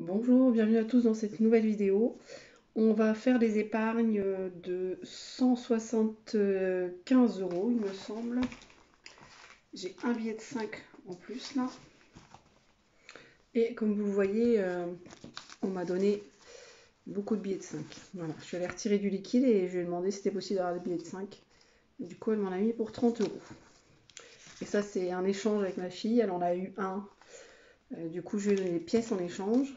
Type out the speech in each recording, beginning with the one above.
Bonjour, bienvenue à tous dans cette nouvelle vidéo. On va faire des épargnes de 175 euros, il me semble. J'ai un billet de 5 en plus là. Et comme vous le voyez, on m'a donné beaucoup de billets de 5. Voilà, je suis allée retirer du liquide et je lui ai demandé si c'était possible d'avoir des billets de 5. Et du coup, elle m'en a mis pour 30 euros. Et ça, c'est un échange avec ma fille. Elle en a eu un. Du coup, je lui ai donné des pièces en échange.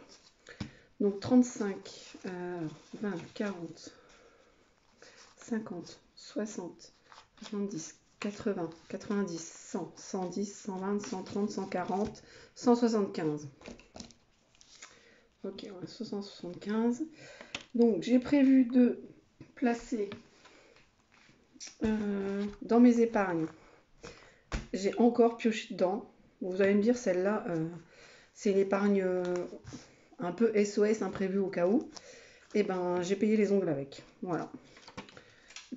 Donc 35, 20, 40, 50, 60, 70, 80, 90, 100, 110, 120, 130, 140, 175. Ok, on a 175. Donc j'ai prévu de placer dans mes épargnes. J'ai encore pioché dedans. Vous allez me dire, celle-là, c'est une épargne un peu SOS imprévu au cas où. Et ben, j'ai payé les ongles avec. Voilà.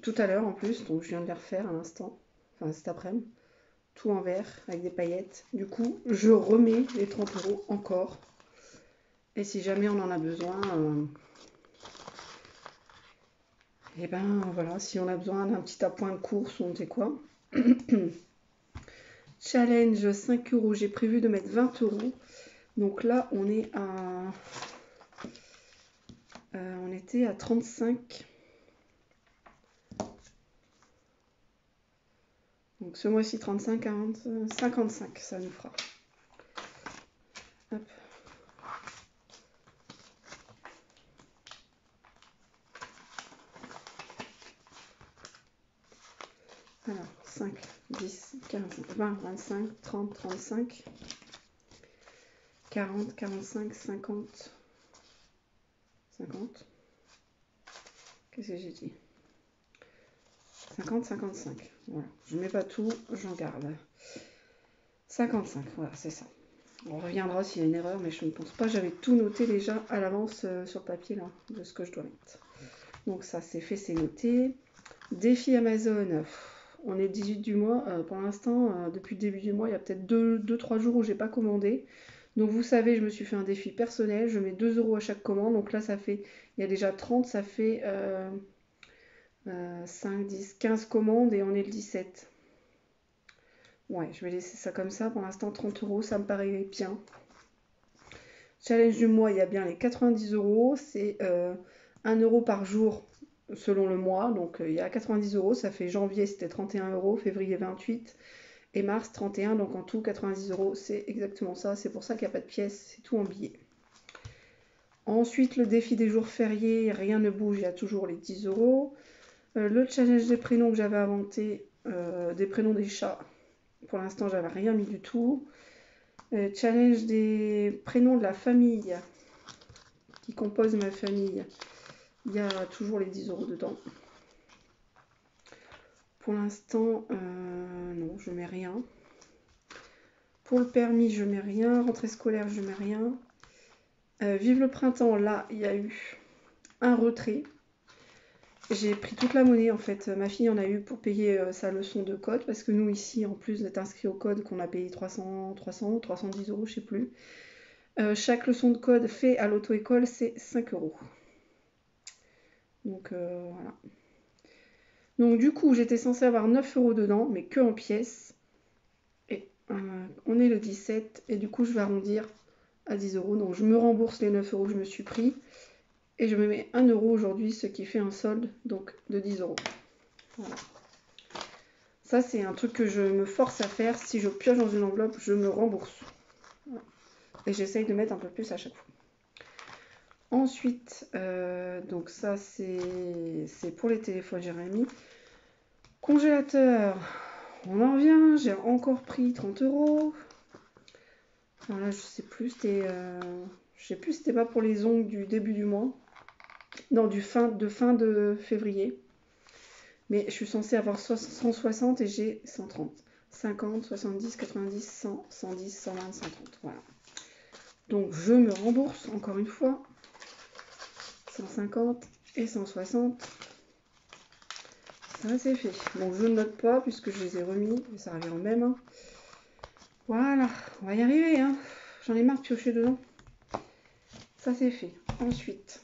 Tout à l'heure en plus, donc je viens de les refaire à l'instant, enfin cet après-midi, tout en vert avec des paillettes. Du coup, je remets les 30 euros encore. Et si jamais on en a besoin, et ben voilà, si on a besoin d'un petit appoint de course ou on sait quoi. Challenge 5 euros, j'ai prévu de mettre 20 euros. Donc là, on est à. On était à 35. Donc ce mois-ci, 35, 40, 55, ça nous fera. Hop. Alors, 5, 10, 15, 20, 25, 30, 35, 40, 45, 50, 50. Qu'est-ce que j'ai dit? 50, 55. Voilà, je mets pas tout, j'en garde. 55, voilà, c'est ça. On reviendra s'il y a une erreur, mais je ne pense pas. J'avais tout noté déjà à l'avance sur le papier là, de ce que je dois mettre. Donc ça, c'est fait, c'est noté. Défi Amazon. On est le 18 du mois. Pour l'instant, depuis le début du mois, il y a peut-être 2-3 jours où j'ai pas commandé. Donc vous savez, je me suis fait un défi personnel. Je mets 2 euros à chaque commande. Donc là, ça fait, il y a déjà 30, ça fait 5, 10, 15 commandes et on est le 17. Ouais, je vais laisser ça comme ça. Pour l'instant, 30 euros, ça me paraît bien. Challenge du mois, il y a bien les 90 euros. C'est 1 euro par jour selon le mois. Donc il y a 90 euros. Ça fait janvier, c'était 31 euros. Février, 28. Et mars, 31. Donc en tout, 90 euros. C'est exactement ça. C'est pour ça qu'il n'y a pas de pièces. C'est tout en billets. Ensuite, le défi des jours fériés. Rien ne bouge. Il y a toujours les 10 euros. Le challenge des prénoms que j'avais inventé. Des prénoms des chats. Pour l'instant, j'avais rien mis du tout. Challenge des prénoms de la famille qui compose ma famille. Il y a toujours les 10 euros dedans. Pour l'instant, non, je mets rien. Pour le permis, je mets rien. Rentrée scolaire, je mets rien. Vive le printemps, là, il y a eu un retrait. J'ai pris toute la monnaie en fait. Ma fille en a eu pour payer sa leçon de code parce que nous ici, en plus d'être inscrit au code, qu'on a payé 300 ou 310 euros, je sais plus. Chaque leçon de code fait à l'auto-école, c'est 5 euros. Donc voilà. Donc du coup, j'étais censée avoir 9 euros dedans, mais que en pièces. Et on est le 17, et du coup, je vais arrondir à 10 euros. Donc je me rembourse les 9 euros que je me suis pris. Et je me mets 1 euro aujourd'hui, ce qui fait un solde donc de 10 euros. Voilà. Ça, c'est un truc que je me force à faire. Si je pioche dans une enveloppe, je me rembourse. Voilà. Et j'essaye de mettre un peu plus à chaque fois. Ensuite, donc ça, c'est pour les téléphones, j'ai rien mis. Congélateur, on en revient. J'ai encore pris 30 euros. Alors là, je sais plus, c'était pas pour les ongles du début du mois. Non, fin de février. Mais je suis censée avoir 160 et j'ai 130. 50, 70, 90, 100, 110, 120, 130. Voilà. Donc je me rembourse encore une fois. 150 et 160. Ça c'est fait. Bon, je ne note pas puisque je les ai remis. Ça revient au même. Hein. Voilà, on va y arriver. Hein. J'en ai marre de piocher dedans. ça c'est fait. Ensuite,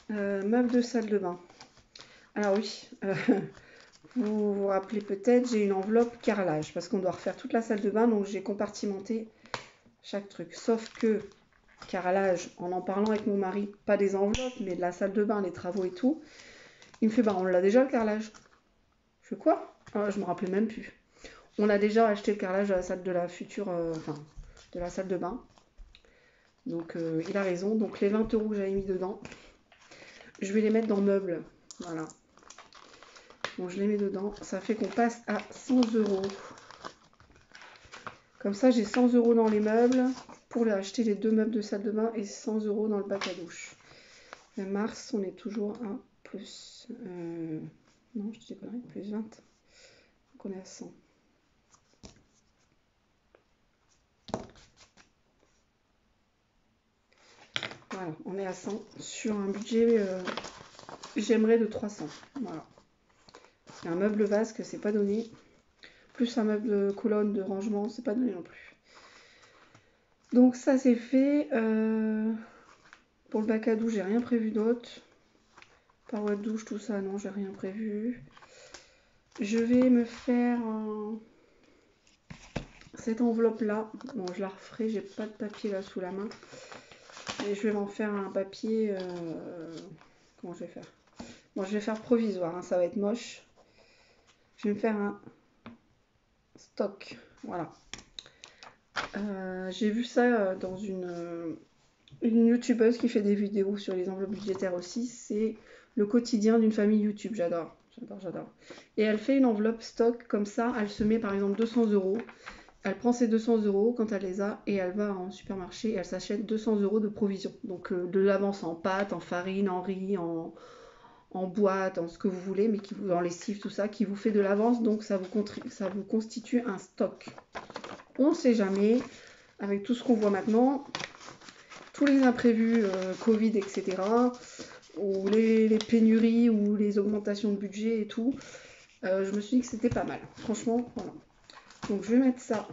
meubles de salle de bain. Alors oui, vous vous rappelez peut-être, j'ai une enveloppe carrelage parce qu'on doit refaire toute la salle de bain, donc j'ai compartimenté chaque truc. Sauf que carrelage, en parlant avec mon mari, pas des enveloppes, mais de la salle de bain, les travaux et tout, il me fait, bah on l'a déjà le carrelage. Je fais quoi? Je me rappelais même plus. On a déjà acheté le carrelage de la salle de la future, de la salle de bain. Donc il a raison. Donc les 20 € que j'avais mis dedans, je vais les mettre dans meubles. Voilà. Donc je les mets dedans. Ça fait qu'on passe à 100 €. Comme ça, j'ai 100 € dans les meubles pour acheter les 2 meubles de salle de bain et 100 € dans le bac à douche. Et mars, on est toujours à plus... non, je dis pas plus 20. Donc on est à 100. Voilà, on est à 100 sur un budget, j'aimerais de 300. Voilà. Et un meuble vasque, c'est pas donné. Plus un meuble de colonne de rangement, c'est pas donné non plus. Donc ça c'est fait. Pour le bac à douche, j'ai rien prévu d'autre. Paroi de douche, tout ça, non, j'ai rien prévu. Je vais me faire cette enveloppe là. Bon, je la referai, j'ai pas de papier là sous la main. Et je vais m'en faire un papier. Comment je vais faire? Bon, je vais faire provisoire, hein, ça va être moche. Je vais me faire un stock. Voilà. J'ai vu ça dans une youtubeuse qui fait des vidéos sur les enveloppes budgétaires aussi. C'est le quotidien d'une famille YouTube. J'adore, j'adore, j'adore. Et elle fait une enveloppe stock comme ça. Elle se met par exemple 200 €. Elle prend ses 200 € quand elle les a et elle va en supermarché et elle s'achète 200 € de provisions. Donc de l'avance en pâte, en farine, en riz, en boîte, en ce que vous voulez, mais qui vous, en lessive, tout ça, qui vous fait de l'avance. Donc ça vous constitue un stock. On ne sait jamais, avec tout ce qu'on voit maintenant, tous les imprévus, Covid, etc., ou les pénuries, ou les augmentations de budget et tout, je me suis dit que c'était pas mal. Franchement, voilà. Donc je vais mettre ça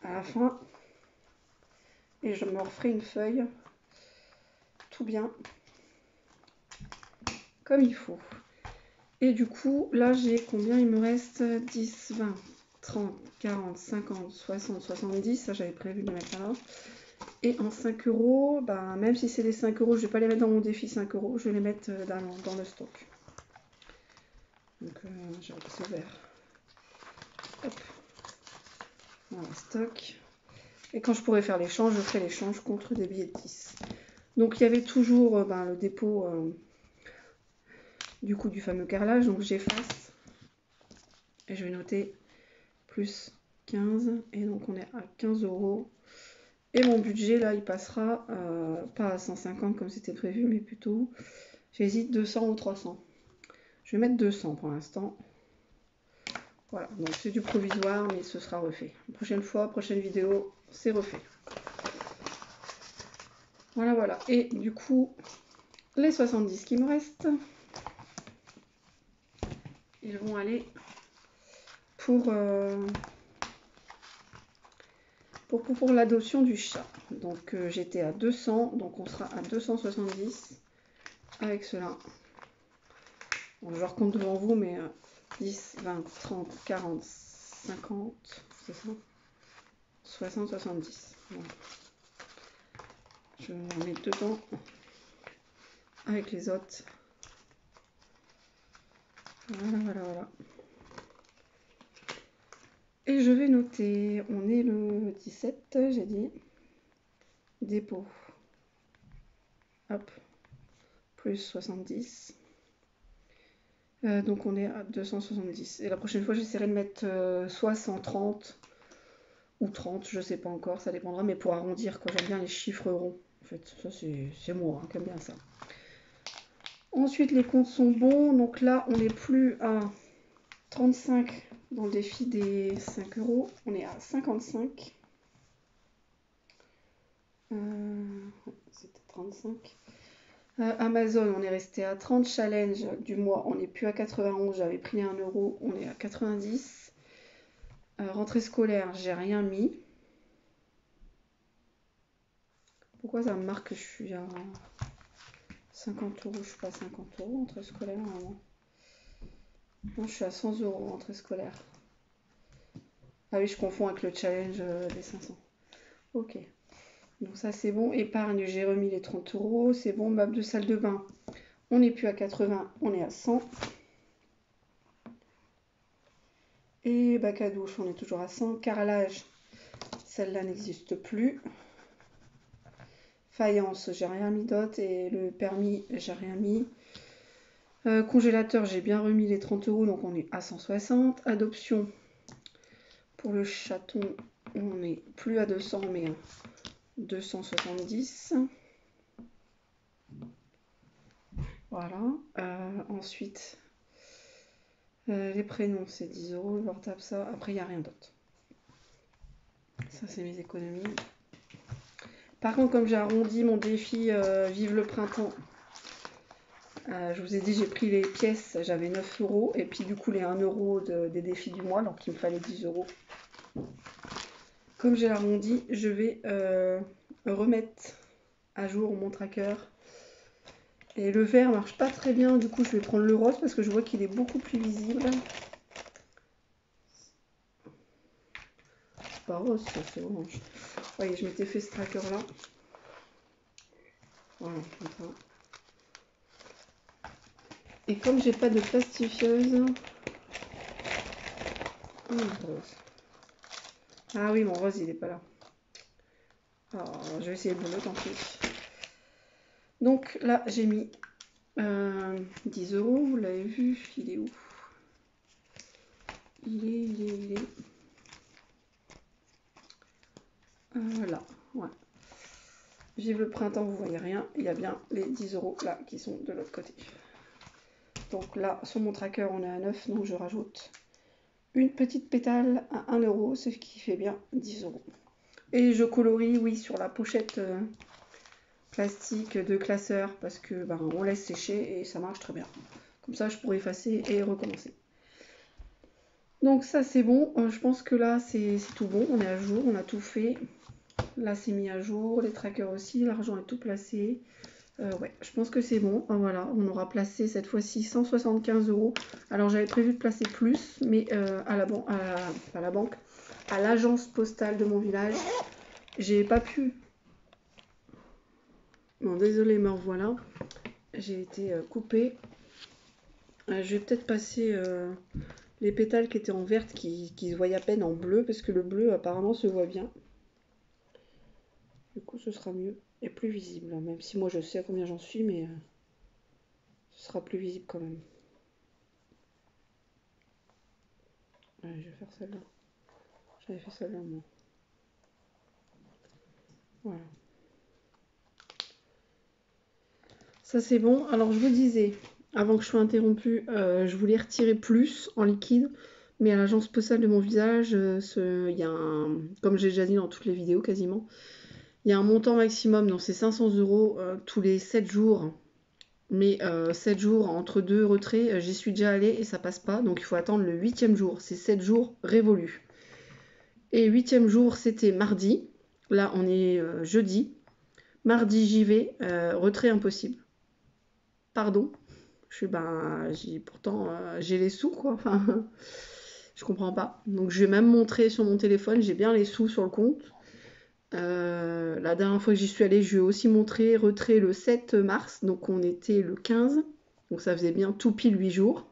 à la fin. Et je me referai une feuille tout bien comme il faut. Et du coup, là j'ai combien? Il me reste 10, 20, 30, 40, 50, 60, 70. Ça j'avais prévu de le mettre là. Et en 5 €, ben, même si c'est les 5 €, je vais pas les mettre dans mon défi 5 €, je vais les mettre dans le stock. Donc j'ai repris vert. Hop. Voilà, stock. Et quand je pourrai faire l'échange, je ferai l'échange contre des billets de 10. Donc il y avait toujours le dépôt du coup du fameux carrelage. Donc j'efface. Et je vais noter plus 15. Et donc on est à 15 €. Et mon budget là il passera pas à 150 comme c'était prévu, mais plutôt, j'hésite, 200 ou 300. Je vais mettre 200 pour l'instant. Voilà, donc c'est du provisoire, mais ce sera refait. Prochaine fois, prochaine vidéo, c'est refait. Voilà, voilà. Et du coup, les 70 qui me restent, ils vont aller pour l'adoption du chat. Donc j'étais à 200, donc on sera à 270 avec cela. Bon, je recompte devant vous, mais 10, 20, 30, 40, 50, c'est ça, 60, 70. Voilà. Je vais en mettre dedans avec les autres. Voilà, voilà, voilà. Et je vais noter, on est le 17, j'ai dit, dépôt. Hop, plus 70. Donc on est à 270. Et la prochaine fois, j'essaierai de mettre soit 130 ou 30, je sais pas encore, ça dépendra, mais pour arrondir, quoi. J'aime bien les chiffres ronds. En fait, ça c'est moi qui aime bien ça. Ensuite, les comptes sont bons. Donc là, on n'est plus à 35 dans le défi des 5 €. On est à 55. C'était 35. Amazon, on est resté à 30. Challenge du mois, on n'est plus à 91. J'avais pris 1 €, on est à 90. Rentrée scolaire, j'ai rien mis. Pourquoi ça me marque que je suis à 50 euros? Je suis pas à 50 euros entrée scolaire normalement. Non, je suis à 100 euros entrée scolaire. Ah oui, je confonds avec le challenge des 500. Ok. Donc ça c'est bon. Épargne, j'ai remis les 30 euros. C'est bon. Meuble de salle de bain. On n'est plus à 80, on est à 100. Et bac à douche, on est toujours à 100. Carrelage, celle-là n'existe plus. Faïence, j'ai rien mis d'autre. Et le permis, j'ai rien mis. Congélateur, j'ai bien remis les 30 euros, donc on est à 160. Adoption, pour le chaton, on n'est plus à 200, mais à 270. Voilà. Ensuite, les prénoms, c'est 10 euros. Le portable, ça. Après, il n'y a rien d'autre. Ça, c'est mes économies. Par contre, comme j'ai arrondi mon défi Vive le printemps, je vous ai dit, j'ai pris les pièces, j'avais 9 euros. Et puis, du coup, les 1 euro des défis du mois, donc il me fallait 10 euros. Comme j'ai arrondi, je vais remettre à jour mon tracker. Et le vert marche pas très bien, du coup, je vais prendre le rose parce que je vois qu'il est beaucoup plus visible. C'est pas rose, ça, c'est orange. Voyez, je m'étais fait ce tracker là. Voilà, comme ça. Et comme j'ai pas de plastifieuse. Ah oui, mon rose il est pas là. Alors, je vais essayer le bleu, tant pis. Donc là, j'ai mis 10 euros, vous l'avez vu, il est où? Il est. Là, ouais. Vive le printemps, vous voyez rien. Il y a bien les 10 euros là qui sont de l'autre côté. Donc là, sur mon tracker, on est à 9, donc je rajoute une petite pétale à 1 euro, ce qui fait bien 10 euros. Et je colorie, oui, sur la pochette plastique de classeur, parce que ben, on laisse sécher et ça marche très bien. Comme ça, je pourrais effacer et recommencer. Donc ça, c'est bon. Je pense que là, c'est tout bon. On est à jour, on a tout fait. Là, c'est mis à jour. Les trackers aussi, l'argent est tout placé. Ouais, je pense que c'est bon. Voilà, on aura placé cette fois-ci 175 euros. Alors, j'avais prévu de placer plus, mais à la banque, à l'agence postale de mon village, j'ai pas pu. Bon, désolé, me revoilà. J'ai été coupée. Je vais peut-être passer les pétales qui étaient en verte qui se voient à peine en bleu, parce que le bleu apparemment se voit bien. Du coup, ce sera mieux et plus visible, même si moi je sais combien j'en suis, mais ce sera plus visible quand même. Allez, je vais faire celle-là. J'avais fait celle-là, moi. Voilà. Ça, c'est bon. Alors, je vous disais, avant que je sois interrompue, je voulais retirer plus en liquide, mais à l'agence postale de mon village, il y a un, comme j'ai déjà dit dans toutes les vidéos quasiment, il y a un montant maximum, donc c'est 500 euros tous les 7 jours. Mais 7 jours entre deux retraits, j'y suis déjà allée et ça passe pas. Donc il faut attendre le 8e jour. C'est 7 jours révolus. Et 8e jour, c'était mardi. Là, on est jeudi. Mardi, j'y vais. Retrait impossible. Pardon. Je suis, pourtant, j'ai les sous, quoi. Enfin, je comprends pas. Donc je vais même montrer sur mon téléphone. J'ai bien les sous sur le compte. La dernière fois que j'y suis allée, je lui ai aussi montré retrait le 7 mars, donc on était le 15, donc ça faisait bien tout pile 8 jours.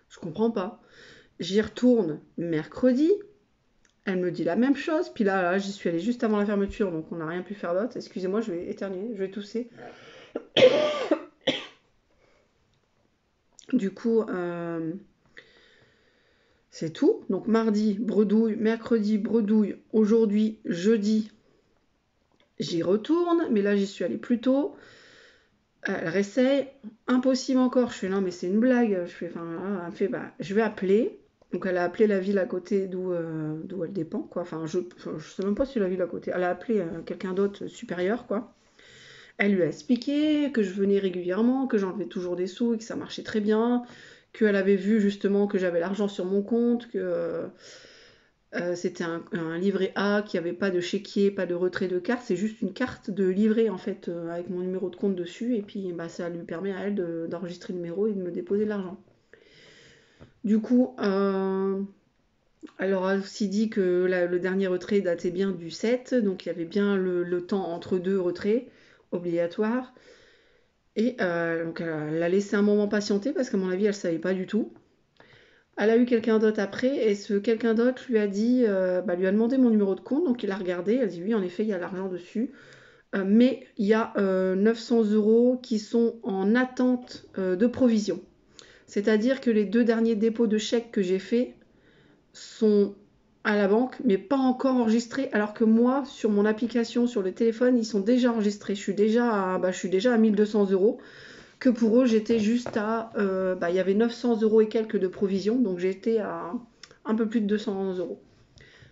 Je comprends pas. J'y retourne mercredi, elle me dit la même chose, puis là j'y suis allée juste avant la fermeture, donc on n'a rien pu faire d'autre. Excusez-moi, je vais éternuer, je vais tousser. Du coup, c'est tout. Donc mardi, bredouille, mercredi, bredouille, aujourd'hui, jeudi, j'y retourne, mais là j'y suis allée plus tôt. Elle réessaye, impossible encore. Je fais non mais c'est une blague. Je fais, elle me fait je vais appeler. Donc elle a appelé la ville à côté d'où elle dépend quoi. Enfin je sais même pas si la ville à côté. Elle a appelé quelqu'un d'autre supérieur quoi. Elle lui a expliqué que je venais régulièrement, que j'enlevais toujours des sous et que ça marchait très bien, qu'elle avait vu justement que j'avais l'argent sur mon compte, que C'était un livret A qui n'avait pas de chéquier, pas de retrait de carte. C'est juste une carte de livret, en fait, avec mon numéro de compte dessus. Et puis, bah, ça lui permet à elle d'enregistrer le numéro et de me déposer de l'argent. Du coup, elle leur a aussi dit que le dernier retrait datait bien du 7. Donc, il y avait bien le temps entre deux retraits obligatoires. Et donc, elle a laissé un moment patienter parce qu'à mon avis, elle ne savait pas du tout. Elle a eu quelqu'un d'autre après, et ce quelqu'un d'autre lui a dit, lui a demandé mon numéro de compte, donc il a regardé, elle a dit oui, en effet, il y a l'argent dessus, mais il y a 900 € qui sont en attente de provision. C'est-à-dire que les 2 derniers dépôts de chèques que j'ai faits sont à la banque, mais pas encore enregistrés, alors que moi, sur mon application, sur le téléphone, ils sont déjà enregistrés. Je suis déjà à 1200 €. Que pour eux, j'étais juste à... il y avait 900 € et quelques de provision, donc j'étais à un peu plus de 200 €.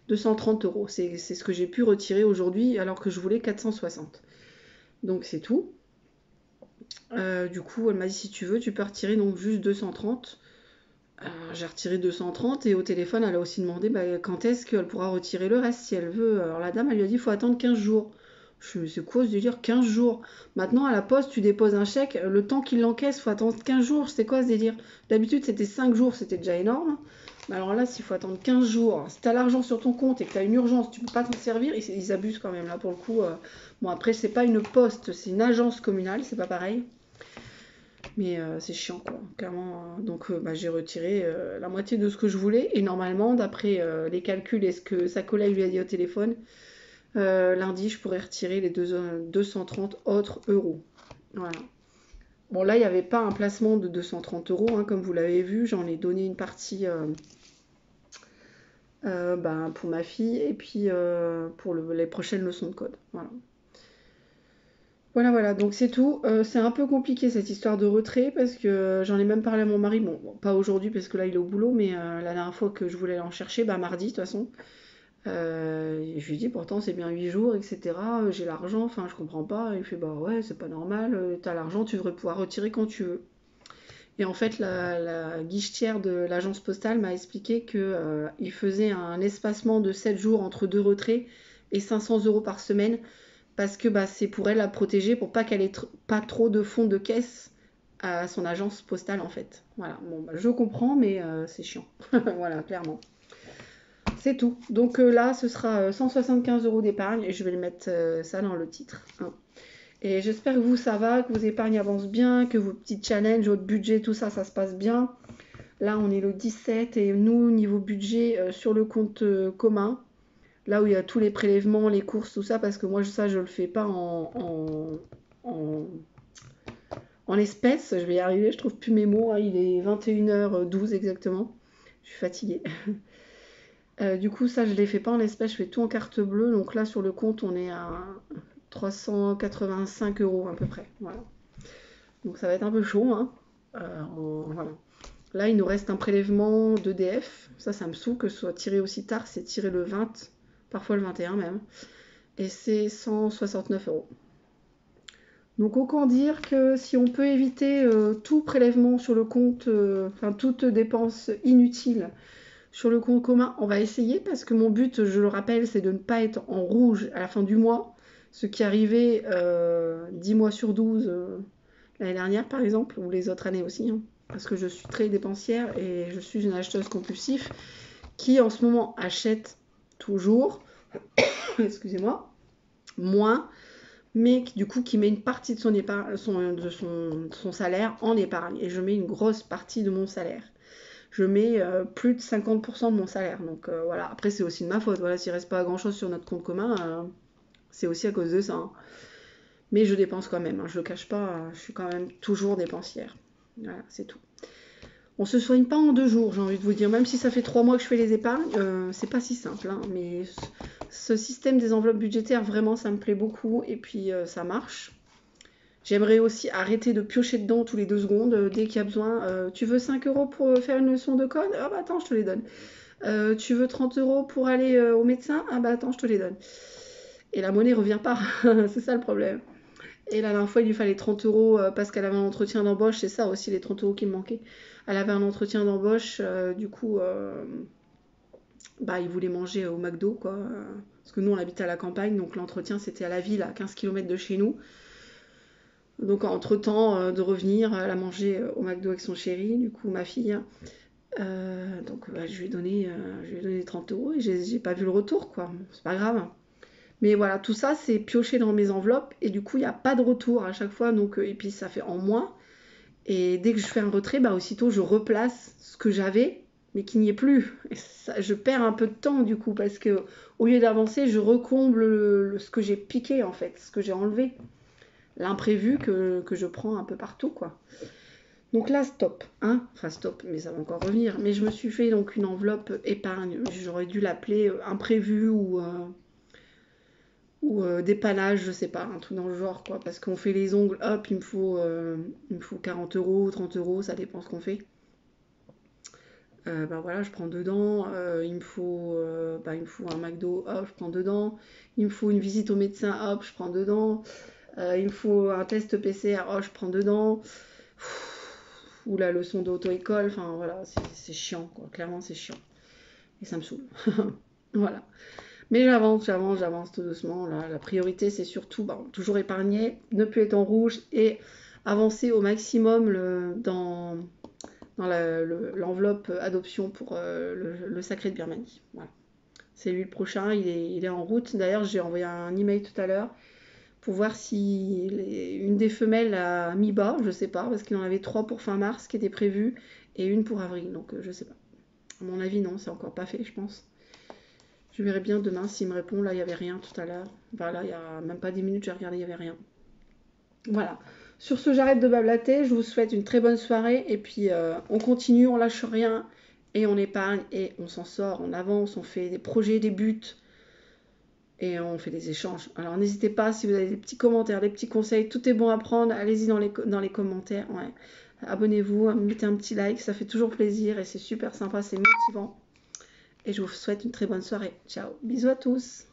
230 €, c'est ce que j'ai pu retirer aujourd'hui, alors que je voulais 460. Donc c'est tout. Du coup, elle m'a dit, si tu veux, tu peux retirer donc juste 230. J'ai retiré 230, et au téléphone, elle a aussi demandé quand est-ce qu'elle pourra retirer le reste, si elle veut. Alors la dame, elle lui a dit, il faut attendre 15 jours. Je me suis dit, c'est quoi ce délire, 15 jours? Maintenant, à la poste, tu déposes un chèque, le temps qu'il l'encaisse, il faut attendre 15 jours. C'est quoi ce délire? D'habitude, c'était 5 jours, c'était déjà énorme. Mais alors là, s'il faut attendre 15 jours, si tu as l'argent sur ton compte et que tu as une urgence, tu peux pas t'en servir, ils abusent quand même, là, pour le coup. Bon, après, c'est pas une poste, c'est une agence communale, c'est pas pareil. Mais c'est chiant, quoi, clairement. Donc j'ai retiré la moitié de ce que je voulais. Et normalement, d'après les calculs et ce que sa collègue lui a dit au téléphone, lundi, je pourrais retirer les 230 autres euros. Voilà. Bon, là, il n'y avait pas un placement de 230 €, hein, comme vous l'avez vu. J'en ai donné une partie pour ma fille, et puis pour les prochaines leçons de code. Voilà. Voilà, donc c'est tout. C'est un peu compliqué cette histoire de retrait, parce que j'en ai même parlé à mon mari. Bon, pas aujourd'hui parce que là il est au boulot, mais la dernière fois que je voulais aller en chercher, mardi de toute façon. Je lui dis pourtant c'est bien 8 jours, etc. J'ai l'argent, enfin je comprends pas. Il fait bah ouais, c'est pas normal, t'as l'argent, tu devrais pouvoir retirer quand tu veux. Et en fait, la guichetière de l'agence postale m'a expliqué qu'il faisait un espacement de 7 jours entre deux retraits et 500 € par semaine, parce que c'est pour elle à protéger, pour pas qu'elle ait pas trop de fonds de caisse à son agence postale, en fait. Voilà, bon, je comprends, mais c'est chiant. Voilà, clairement. C'est tout. Donc là, ce sera 175 € d'épargne, et je vais le mettre ça dans le titre, hein. Et j'espère que vous, ça va, que vos épargnes avancent bien, que vos petits challenges, votre budget, tout ça, ça se passe bien. Là, on est le 17, et nous, niveau budget, sur le compte commun, là où il y a tous les prélèvements, les courses, tout ça, parce que moi, ça, je le fais pas en espèces. Je vais y arriver, je trouve plus mes mots, hein. Il est 21h12 exactement. Je suis fatiguée. Du coup, ça, je les fais pas en espèces, je fais tout en carte bleue. Donc là, sur le compte, on est à 385 € à peu près. Voilà. Donc ça va être un peu chaud, hein. Voilà. Là, il nous reste un prélèvement d'EDF. Ça me saoule que ce soit tiré aussi tard. C'est tiré le 20, parfois le 21 même. Et c'est 169 €. Donc autant dire que si on peut éviter tout prélèvement sur le compte, toute dépense inutile sur le compte commun, on va essayer, parce que mon but, je le rappelle, c'est de ne pas être en rouge à la fin du mois. Ce qui arrivait 10 mois sur 12 l'année dernière, par exemple, ou les autres années aussi, hein, parce que je suis très dépensière et je suis une acheteuse compulsive qui, en ce moment, achète toujours, excusez-moi, moins, mais du coup, qui met une partie de son épargne, son salaire en épargne. Et je mets une grosse partie de mon salaire. Je mets plus de 50% de mon salaire. Donc voilà, après, c'est aussi de ma faute. Voilà, s'il ne reste pas grand-chose sur notre compte commun, c'est aussi à cause de ça, hein. Mais je dépense quand même, hein, je le cache pas, je suis quand même toujours dépensière. Voilà, c'est tout. On se soigne pas en 2 jours, j'ai envie de vous dire. Même si ça fait 3 mois que je fais les épargnes, c'est pas si simple, hein. Mais ce système des enveloppes budgétaires, vraiment, ça me plaît beaucoup. Et puis, ça marche. J'aimerais aussi arrêter de piocher dedans tous les 2 secondes, dès qu'il y a besoin. Tu veux 5 € pour faire une leçon de code? Ah bah attends, je te les donne. Tu veux 30 € pour aller au médecin? Ah bah attends, je te les donne. Et la monnaie revient pas. C'est ça le problème. Et la dernière fois, il lui fallait 30 € parce qu'elle avait un entretien d'embauche. C'est ça aussi, les 30 € qui me manquaient. Elle avait un entretien d'embauche, du coup, bah, il voulait manger au McDo, quoi. Parce que nous, on habite à la campagne, donc l'entretien, c'était à la ville, à 15 km de chez nous. Donc, entre-temps, de revenir, elle a mangé au McDo avec son chéri, du coup, ma fille. Donc, bah, je lui ai donné 30 € et j'ai pas vu le retour, quoi. Bon, c'est pas grave. Mais voilà, tout ça, c'est pioché dans mes enveloppes et du coup, il n'y a pas de retour à chaque fois. Donc, et puis, ça fait en moins. Et dès que je fais un retrait, bah, aussitôt, je replace ce que j'avais, mais qui n'y est plus. Et ça, je perds un peu de temps, du coup, parce que au lieu d'avancer, je recomble ce que j'ai piqué, en fait, ce que j'ai enlevé. L'imprévu que je prends un peu partout, quoi. Donc là, stop, hein. Enfin, stop, mais ça va encore revenir. Mais je me suis fait donc une enveloppe épargne. J'aurais dû l'appeler imprévu ou dépannage, je sais pas, un truc dans le genre, quoi. Parce qu'on fait les ongles, hop, il me faut 40 €, 30 €, ça dépend ce qu'on fait. Ben voilà, je prends dedans. Il me faut un McDo, hop, je prends dedans. Il me faut une visite au médecin, hop, je prends dedans. Il me faut un test PCR, hop, je prends dedans. Ou la leçon d'auto-école, enfin voilà, c'est chiant, quoi. Clairement, c'est chiant. Et ça me saoule. Voilà. Mais j'avance tout doucement. Là. La priorité, c'est surtout toujours épargner, ne plus être en rouge et avancer au maximum dans l'enveloppe adoption pour le Sacré de Birmanie. Voilà. C'est lui le prochain, il est en route. D'ailleurs, j'ai envoyé un email tout à l'heure pour voir si une des femelles a mis bas, je sais pas, parce qu'il en avait 3 pour fin mars qui étaient prévues et une pour avril, donc je sais pas. À mon avis, non, c'est encore pas fait, je pense. Je verrai bien demain s'il me répond. Là, il n'y avait rien tout à l'heure. Enfin, là, il n'y a même pas 10 minutes, j'ai regardé, il n'y avait rien. Voilà. Sur ce, j'arrête de blablater. Je vous souhaite une très bonne soirée. Et puis, on continue, on lâche rien. Et on épargne. Et on s'en sort, on avance, on fait des projets, des buts. Et on fait des échanges. Alors, n'hésitez pas, si vous avez des petits commentaires, des petits conseils, tout est bon à prendre. Allez-y dans les commentaires. Ouais. Abonnez-vous, mettez un petit like. Ça fait toujours plaisir. Et c'est super sympa, c'est motivant. Et je vous souhaite une très bonne soirée. Ciao. Bisous à tous.